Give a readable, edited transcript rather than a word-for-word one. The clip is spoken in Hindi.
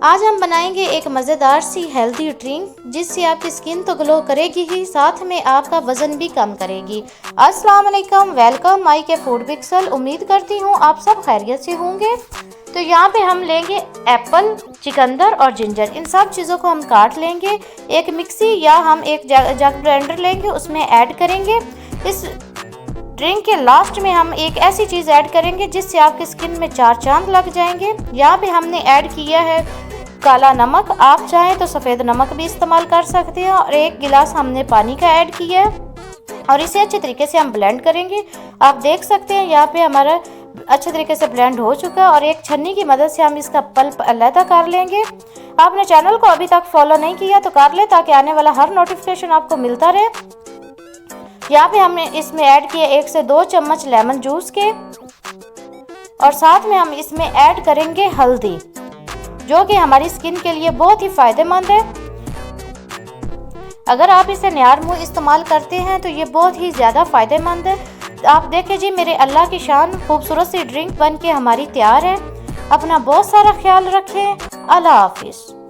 आज हम बनाएंगे एक मज़ेदार सी हेल्दी ड्रिंक जिससे आपकी स्किन तो ग्लो करेगी ही, साथ में आपका वज़न भी कम करेगी। अस्सलाम वालेकुम, वेलकम माई के फूड पिक्सल। उम्मीद करती हूँ आप सब खैरियत से होंगे। तो यहाँ पे हम लेंगे एप्पल, चुकंदर और जिंजर। इन सब चीज़ों को हम काट लेंगे। एक मिक्सी या हम एक जग ब्लेंडर लेंगे, उसमें ऐड करेंगे। इस ड्रिंक के लास्ट में हम एक ऐसी चीज़ ऐड करेंगे जिससे आपकी स्किन में चार चांद लग जाएंगे। यहाँ पे हमने ऐड किया है काला नमक, आप चाहें तो सफ़ेद नमक भी इस्तेमाल कर सकते हैं। और एक गिलास हमने पानी का ऐड किया है और इसे अच्छे तरीके से हम ब्लेंड करेंगे। आप देख सकते हैं यहाँ पे हमारा अच्छे तरीके से ब्लेंड हो चुका है और एक छन्नी की मदद से हम इसका पल्प अलग कर लेंगे। आपने चैनल को अभी तक फॉलो नहीं किया तो कर ले, ताकि आने वाला हर नोटिफिकेशन आपको मिलता रहे। यहाँ पे हमने इसमें ऐड किए 1 से 2 चम्मच लेमन जूस के, और साथ में हम इसमें ऐड करेंगे हल्दी, जो कि हमारी स्किन के लिए बहुत ही फायदेमंद है। अगर आप इसे न्यार मुँह इस्तेमाल करते हैं तो ये बहुत ही ज़्यादा फायदेमंद है। आप देखें जी, मेरे अल्लाह की शान खूबसूरत सी ड्रिंक बन के हमारी तैयार है। अपना बहुत सारा ख्याल रखें। अल्लाह हाफिज़।